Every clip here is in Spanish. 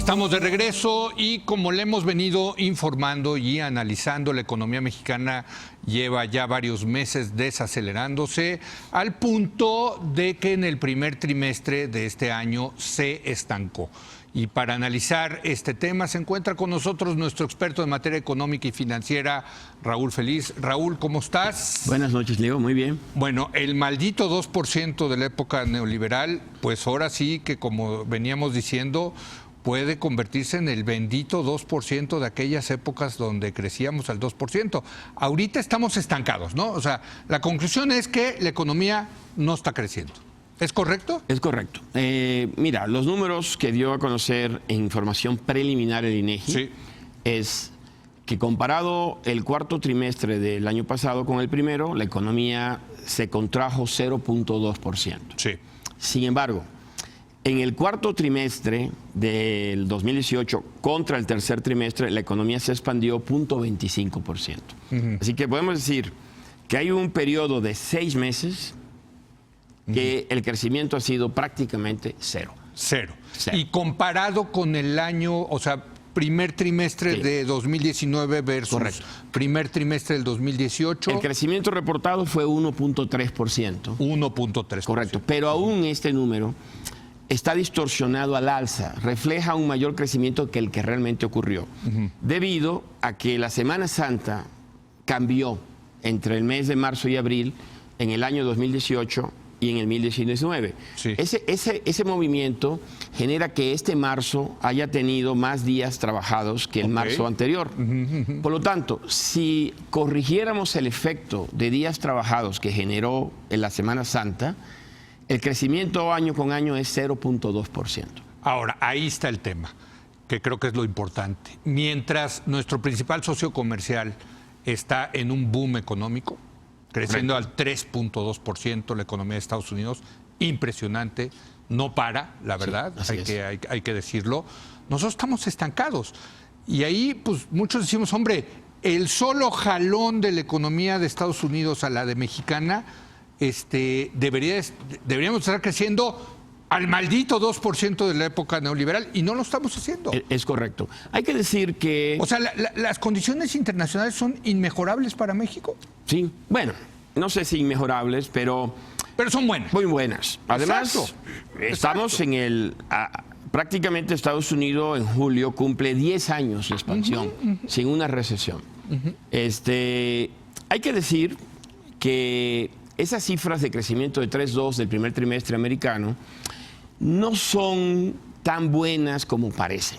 Estamos de regreso y como le hemos venido informando y analizando, la economía mexicana lleva ya varios meses desacelerándose al punto de que en el primer trimestre de este año se estancó. Y para analizar este tema se encuentra con nosotros nuestro experto en materia económica y financiera, Raúl Feliz. Raúl, ¿cómo estás? Buenas noches, Leo. Muy bien. Bueno, el maldito 2% de la época neoliberal, pues ahora sí que, como veníamos diciendo, puede convertirse en el bendito 2% de aquellas épocas donde crecíamos al 2%. Ahorita estamos estancados, ¿no? O sea, la conclusión es que la economía no está creciendo. ¿Es correcto? Es correcto. Mira, los números que dio a conocer en información preliminar el INEGI Sí. es que comparado el cuarto trimestre del año pasado con el primero, la economía se contrajo 0.2%. Sí. Sin embargo, en el cuarto trimestre del 2018 contra el tercer trimestre, la economía se expandió 0.25%. Así que podemos decir que hay un periodo de 6 meses que el crecimiento ha sido prácticamente cero. Cero. Cero. Y comparado con el año, o sea, primer trimestre Sí. de 2019 versus Correcto. primer trimestre del 2018, El crecimiento reportado fue 1.3%. 1.3%. Correcto, pero aún este número está distorsionado al alza, refleja un mayor crecimiento que el que realmente ocurrió, debido a que la Semana Santa cambió entre el mes de marzo y abril en el año 2018 y en el 2019. Sí. Ese movimiento genera que este marzo haya tenido más días trabajados que el marzo anterior. Por lo tanto, si corrigiéramos el efecto de días trabajados que generó en la Semana Santa, el crecimiento año con año es 0.2%. Ahora, ahí está el tema, que creo que es lo importante. Mientras nuestro principal socio comercial está en un boom económico, creciendo al 3.2%, la economía de Estados Unidos, impresionante, no para, la verdad, Sí, hay que decirlo.Nosotros estamos estancados. Y ahí, pues, muchos decimos, hombre, el solo jalón de la economía de Estados Unidos a la de mexicana, deberíamos estar creciendo al maldito 2% de la época neoliberal y no lo estamos haciendo. Es correcto. Hay que decir que... O sea, las condiciones internacionales son inmejorables para México. Sí, bueno, no sé si inmejorables, pero son buenas. muy buenas. Además, estamos en el... prácticamente Estados Unidos en julio cumple 10 años de expansión sin una recesión. Hay que decir que esas cifras de crecimiento de 3.2 del primer trimestre americano no son tan buenas como parecen.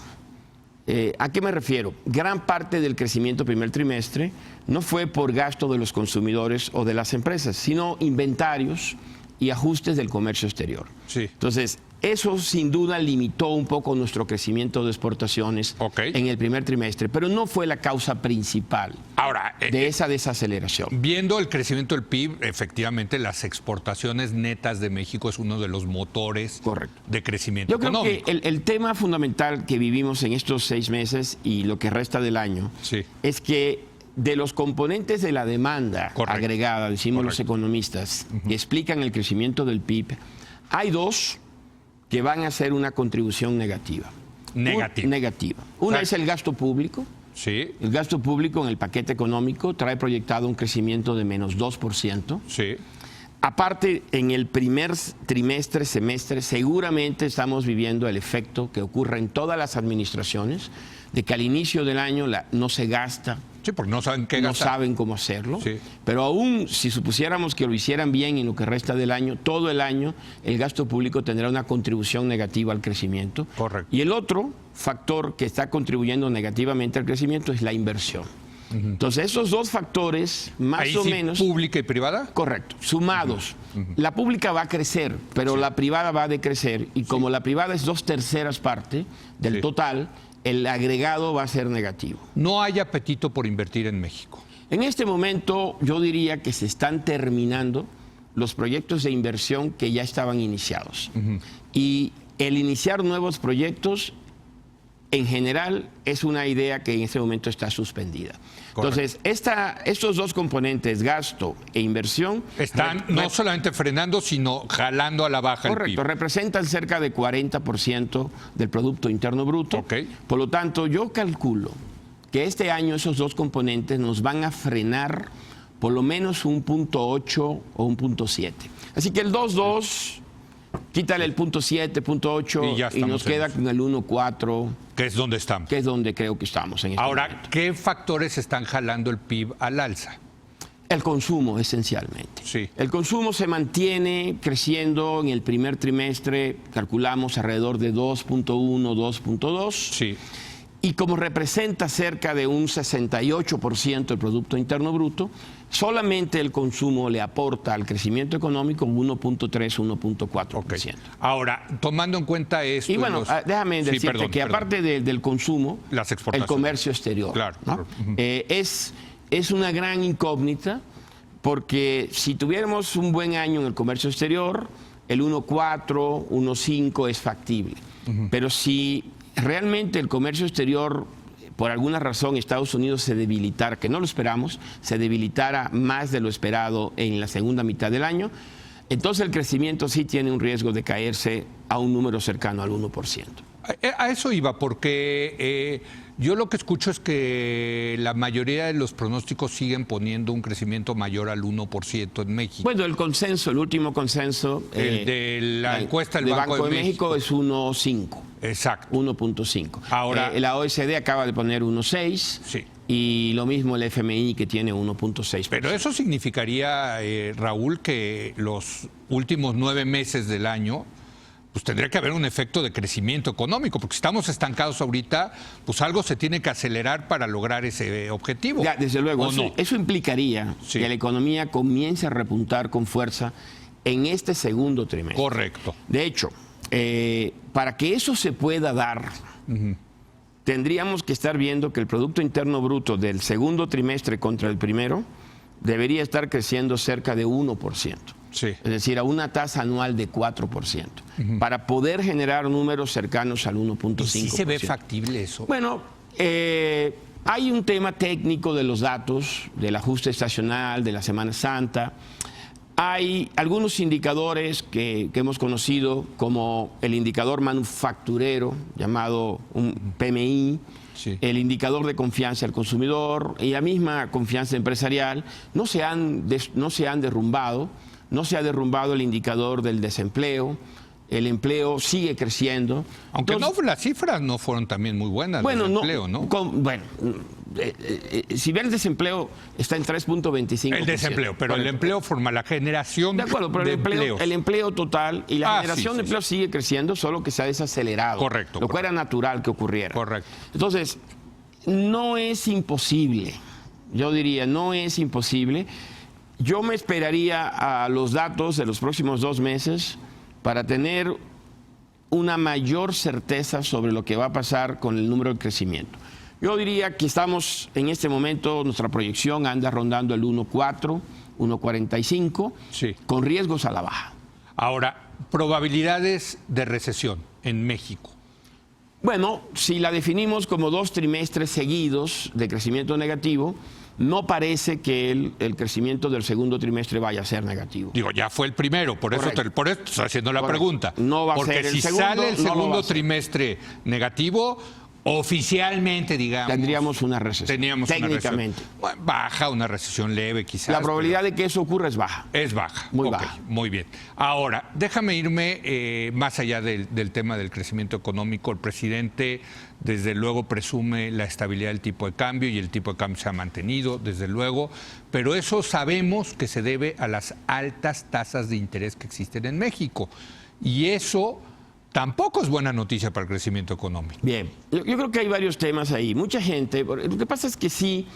¿A qué me refiero? Gran parte del crecimiento primer trimestre no fue por gasto de los consumidores o de las empresas, sino inventarios y ajustes del comercio exterior. Sí. Entonces, eso sin duda limitó un poco nuestro crecimiento de exportaciones en el primer trimestre, pero no fue la causa principal Ahora, de esa desaceleración. Viendo el crecimiento del PIB, efectivamente las exportaciones netas de México es uno de los motores de crecimiento Yo creo económico. que el tema fundamental que vivimos en estos 6 meses y lo que resta del año es que de los componentes de la demanda agregada, decimos los economistas, que explican el crecimiento del PIB, hay 2 que van a hacer una contribución negativa. Negativa. Una es el gasto público. Sí. El gasto público en el paquete económico trae proyectado un crecimiento de menos 2%. Sí. Aparte, en el primer trimestre, semestre, seguramente estamos viviendo el efecto que ocurre en todas las administraciones, de que al inicio del año no se gasta. Sí, porque no saben qué no gastar. saben cómo hacerlo, Sí. pero aún si supusiéramos que lo hicieran bien en lo que resta del año, todo el año el gasto público tendrá una contribución negativa al crecimiento. Correcto. Y el otro factor que está contribuyendo negativamente al crecimiento es la inversión. Entonces, esos 2 factores, más Ahí o sí, menos... ¿pública y privada? Correcto, sumados. La pública va a crecer, pero la privada va a decrecer, y como la privada es 2/3 parte del total, el agregado va a ser negativo. No hay apetito por invertir en México. En este momento yo diría que se están terminando los proyectos de inversión que ya estaban iniciados. Y el iniciar nuevos proyectos en general, es una idea que en este momento está suspendida. Correcto. Entonces, estos dos componentes, gasto e inversión, están no solamente frenando, sino jalando a la baja el correcto, PIB. representan cerca de 40% del Producto Interno Bruto. Ok. Por lo tanto, yo calculo que este año esos dos componentes nos van a frenar por lo menos un 0.8 o un 0.7. Así que el 2.2, quítale el 0.7, 0.8 y nos queda con el 1.4. Que es donde estamos. Que es donde creo que estamos en este Ahora, momento. ¿qué factores están jalando el PIB al alza? El consumo, esencialmente. Sí. El consumo se mantiene creciendo en el primer trimestre, calculamos alrededor de 2.1, 2.2. Sí. Y como representa cerca de un 68% del Producto Interno Bruto, solamente el consumo le aporta al crecimiento económico un 1.3, 1.4%. Okay. Ahora, tomando en cuenta esto... Y bueno, déjame decirte que aparte del consumo, las exportaciones, el comercio exterior, claro, ¿no? Es una gran incógnita, porque si tuviéramos un buen año en el comercio exterior, el 1.4, 1.5 es factible. Pero si realmente el comercio exterior, por alguna razón, Estados Unidos se debilitara, que no lo esperamos, se debilitara más de lo esperado en la segunda mitad del año, entonces el crecimiento sí tiene un riesgo de caerse a un número cercano al 1%. A eso iba, porque yo lo que escucho es que la mayoría de los pronósticos siguen poniendo un crecimiento mayor al 1% en México. Bueno, el consenso, el último consenso el de la encuesta del Banco de México es 1.5. Exacto. 1.5. Ahora, la OECD acaba de poner 1.6. Sí. Y lo mismo el FMI, que tiene 1.6%. Pero eso significaría, Raúl, que los últimos 9 meses del año, pues tendría que haber un efecto de crecimiento económico, porque si estamos estancados ahorita, pues algo se tiene que acelerar para lograr ese objetivo. Ya, desde luego, eso implicaría Sí. que la economía comience a repuntar con fuerza en este segundo trimestre. Correcto. De hecho, para que eso se pueda dar, tendríamos que estar viendo que el Producto Interno Bruto del segundo trimestre contra el primero debería estar creciendo cerca de 1%. Sí. Es decir, a una tasa anual de 4%, para poder generar números cercanos al 1.5%. ¿Y sí se ve factible eso? Bueno, hay un tema técnico de los datos, del ajuste estacional, de la Semana Santa. Hay algunos indicadores que hemos conocido, como el indicador manufacturero, llamado un PMI, Sí. el indicador de confianza del consumidor y la misma confianza empresarial, no se han derrumbado. No se ha derrumbado el indicador del desempleo, el empleo sigue creciendo. Aunque entonces, las cifras no fueron también muy buenas del desempleo, ¿no? Si bien el desempleo está en 3.25%. El desempleo, pero el empleo forma la generación de acuerdo, pero el empleo total y la generación de empleo sigue creciendo, solo que se ha desacelerado. Correcto. Lo cual era natural que ocurriera. Correcto. Entonces, no es imposible, yo diría, no es imposible. Yo me esperaría a los datos de los próximos 2 meses para tener una mayor certeza sobre lo que va a pasar con el número de crecimiento. Yo diría que estamos en este momento, nuestra proyección anda rondando el 1.4, 1.45, Sí. con riesgos a la baja. Ahora, probabilidades de recesión en México. Bueno, si la definimos como 2 trimestres seguidos de crecimiento negativo, no parece que el crecimiento del segundo trimestre vaya a ser negativo. Digo, ya fue el primero, por eso estoy haciendo la pregunta. No va a Porque ser el si segundo, sale el no lo va a segundo hacer. trimestre negativo, oficialmente, digamos... Tendríamos una recesión. Técnicamente. Bueno, baja, una recesión leve quizás. La probabilidad de que eso ocurra es baja. Es baja. Muy Ok, baja. Muy bien. Ahora, déjame irme más allá del tema del crecimiento económico. El presidente, desde luego, presume la estabilidad del tipo de cambio y el tipo de cambio se ha mantenido, desde luego, pero eso sabemos que se debe a las altas tasas de interés que existen en México. Y eso tampoco es buena noticia para el crecimiento económico. Bien, yo creo que hay varios temas ahí. Mucha gente, lo que pasa es que sí,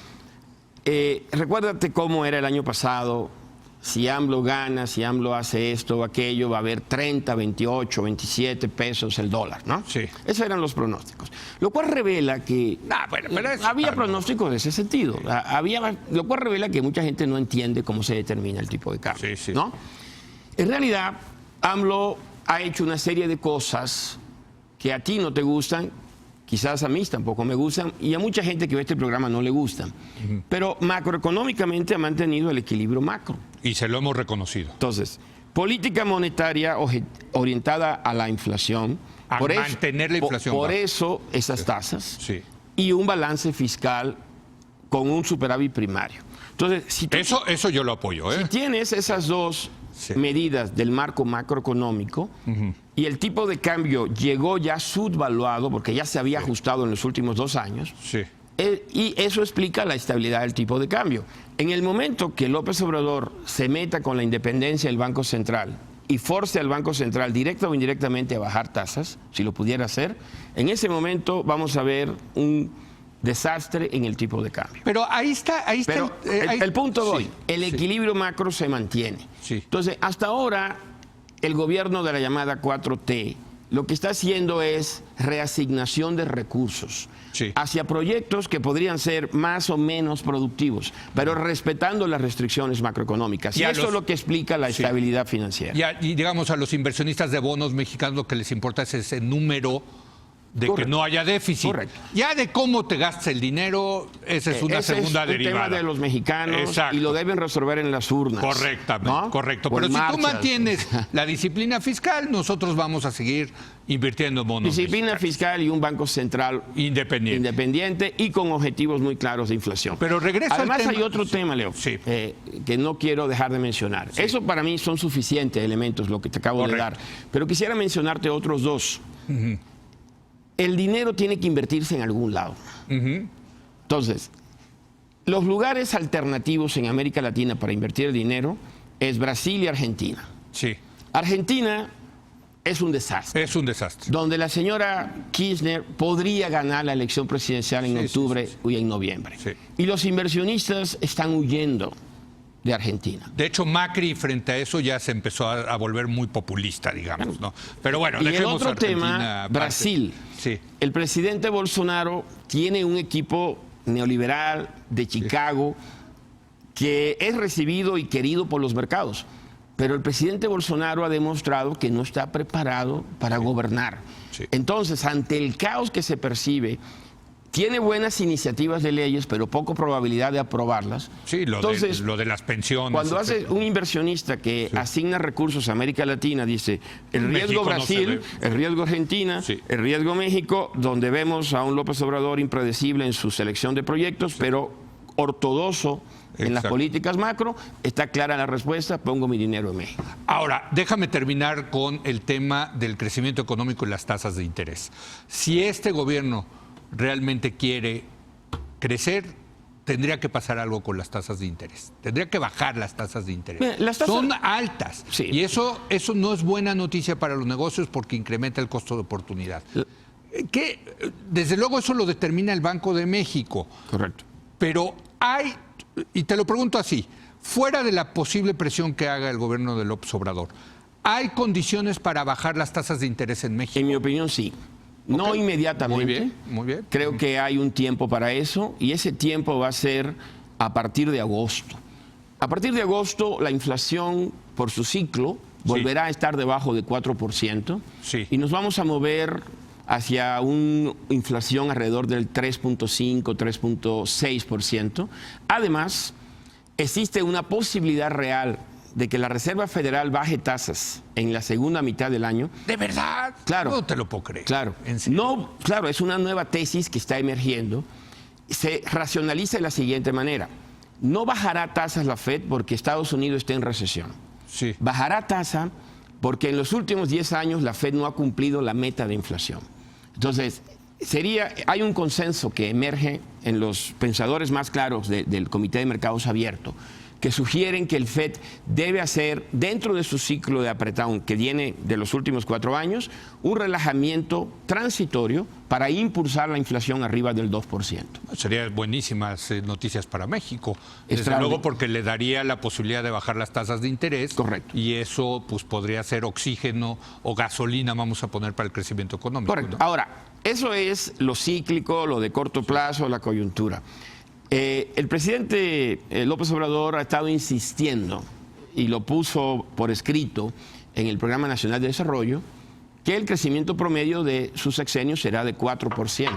recuérdate cómo era el año pasado. Si AMLO gana, si AMLO hace esto o aquello, va a haber 30, 28, 27 pesos el dólar, ¿no? Sí. Esos eran los pronósticos. Lo cual revela que había pronósticos de ese sentido. Lo cual revela que mucha gente no entiende cómo se determina el tipo de cambio, Sí. ¿no? En realidad, AMLO ha hecho una serie de cosas que a ti no te gustan quizás a mí tampoco me gustan, y a mucha gente que ve este programa no le gustan. Pero macroeconómicamente ha mantenido el equilibrio macro. Y se lo hemos reconocido. Entonces, política monetaria orientada a la inflación. A mantener la inflación Por baja. eso esas tasas. Sí. Y un balance fiscal con un superávit primario. Entonces, si tú Eso yo lo apoyo, ¿eh? si tienes esas dos medidas del marco macroeconómico y el tipo de cambio llegó ya subvaluado, porque ya se había ajustado en los últimos 2 años, Sí. y eso explica la estabilidad del tipo de cambio. En el momento que López Obrador se meta con la independencia del Banco Central y force al Banco Central directa o indirectamente a bajar tasas, si lo pudiera hacer, en ese momento vamos a ver un desastre en el tipo de cambio. Pero ahí está Pero el punto sí, hoy, el equilibrio macro se mantiene. Sí. Entonces, hasta ahora, el gobierno de la llamada 4T lo que está haciendo es reasignación de recursos Sí. hacia proyectos que podrían ser más o menos productivos, pero respetando las restricciones macroeconómicas. Y eso es lo que explica la estabilidad financiera. Y digamos, a los inversionistas de bonos mexicanos lo que les importa es ese número de Correcto. que no haya déficit. Correcto. Ya de cómo te gastas el dinero, esa es una Ese segunda es un derivada. tema de los mexicanos. Exacto. Y lo deben resolver en las urnas. Correctamente, ¿no? correcto. O Pero en si tú marchas. mantienes la disciplina fiscal, nosotros vamos a seguir invirtiendo en bonos Disciplina mexicanos. fiscal y un banco central independiente y con objetivos muy claros de inflación. Pero regreso al Además tema. hay otro tema, Leo, Sí. que no quiero dejar de mencionar. Eso para mí son suficientes elementos, lo que te acabo de dar. Pero quisiera mencionarte otros dos. El dinero tiene que invertirse en algún lado. Entonces, los lugares alternativos en América Latina para invertir el dinero es Brasil y Argentina. Sí, Argentina es un desastre. es un desastre. Donde la señora Kirchner podría ganar la elección presidencial en octubre y en noviembre. Sí. Y los inversionistas están huyendo de Argentina. De hecho, Macri frente a eso ya se empezó a volver muy populista, digamos, ¿no? Pero bueno, Y el dejemos otro Argentina tema, aparte. Brasil. Sí. El presidente Bolsonaro tiene un equipo neoliberal de Chicago que es recibido y querido por los mercados. Pero el presidente Bolsonaro ha demostrado que no está preparado para gobernar. Sí. Entonces, ante el caos que se percibe, tiene buenas iniciativas de leyes, pero poca probabilidad de aprobarlas. Sí, lo de las pensiones. Cuando hace etcétera. un inversionista que asigna recursos a América Latina, dice el riesgo México no se Brasil, ve. el riesgo Argentina, Sí. el riesgo México, donde vemos a un López Obrador impredecible en su selección de proyectos, pero ortodoxo en las Exacto. políticas macro, está clara la respuesta, pongo mi dinero en México. Ahora, déjame terminar con el tema del crecimiento económico y las tasas de interés. Si este gobierno realmente quiere crecer, tendría que pasar algo con las tasas de interés. Tendría que bajar las tasas de interés. Bien, las tasas- Son altas. Sí. Y eso no es buena noticia para los negocios porque incrementa el costo de oportunidad. Que, desde luego, eso lo determina el Banco de México. Correcto. Pero hay, y te lo pregunto así, fuera de la posible presión que haga el gobierno de López Obrador, ¿hay condiciones para bajar las tasas de interés en México? En mi opinión, sí. No Ok. inmediatamente. Muy bien, muy bien. Creo que hay un tiempo para eso y ese tiempo va a ser a partir de agosto. A partir de agosto, la inflación por su ciclo volverá a estar debajo de 4% Sí. y nos vamos a mover hacia una inflación alrededor del 3.5, 3.6%. Además, existe una posibilidad real de que la Reserva Federal baje tasas en la segunda mitad del año. ¿De verdad? Claro. No te lo puedo creer. Claro. ¿En serio? No, claro, es una nueva tesis que está emergiendo. Se racionaliza de la siguiente manera. No bajará tasas la Fed porque Estados Unidos está en recesión. Sí. Bajará tasa porque en los últimos 10 años la Fed no ha cumplido la meta de inflación. Entonces, hay un consenso que emerge en los pensadores más claros del Comité de Mercados Abiertos, que sugieren que el FED debe hacer, dentro de su ciclo de apretón que viene de los últimos 4 años, un relajamiento transitorio para impulsar la inflación arriba del 2%. Serían buenísimas noticias para México. Desde Extraordinario. luego porque le daría la posibilidad de bajar las tasas de interés. Correcto. Y eso pues podría ser oxígeno o gasolina, vamos a poner, para el crecimiento económico. Correcto. ¿no? Ahora, eso es lo cíclico, lo de corto plazo, la coyuntura. El presidente López Obrador ha estado insistiendo, y lo puso por escrito en el Programa Nacional de Desarrollo, que el crecimiento promedio de su sexenio será de 4%.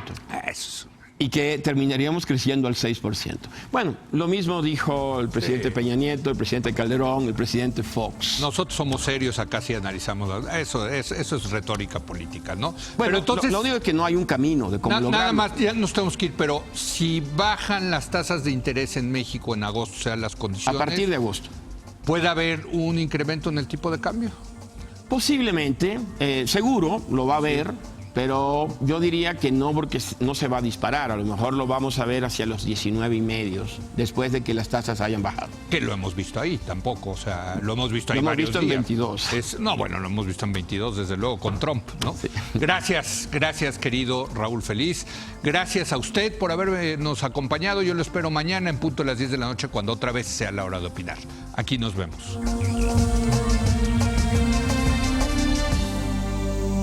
Eso. Y que terminaríamos creciendo al 6%. Bueno, lo mismo dijo el presidente Peña Nieto, el presidente Calderón, el presidente Fox. Nosotros somos serios acá si analizamos. Eso es retórica política, ¿no? Bueno, pero entonces, lo único es que no hay un camino de cómo lograrlo. Nada más, ya nos tenemos que ir, pero si bajan las tasas de interés en México en agosto, o sea, las condiciones... A partir de agosto. ¿Puede haber un incremento en el tipo de cambio? Posiblemente, seguro lo va a haber, pero yo diría que no, porque no se va a disparar. A lo mejor lo vamos a ver hacia los 19.5 después de que las tasas hayan bajado. Que lo hemos visto ahí tampoco, o sea, lo hemos visto ahí varios días. Lo hemos visto en 22. No, bueno, lo hemos visto en 22, desde luego, con Trump, ¿no? Sí. Gracias, querido Raúl Feliz. Gracias a usted por habernos acompañado. Yo lo espero mañana en punto de las 10 de la noche, cuando otra vez sea la hora de opinar. Aquí nos vemos.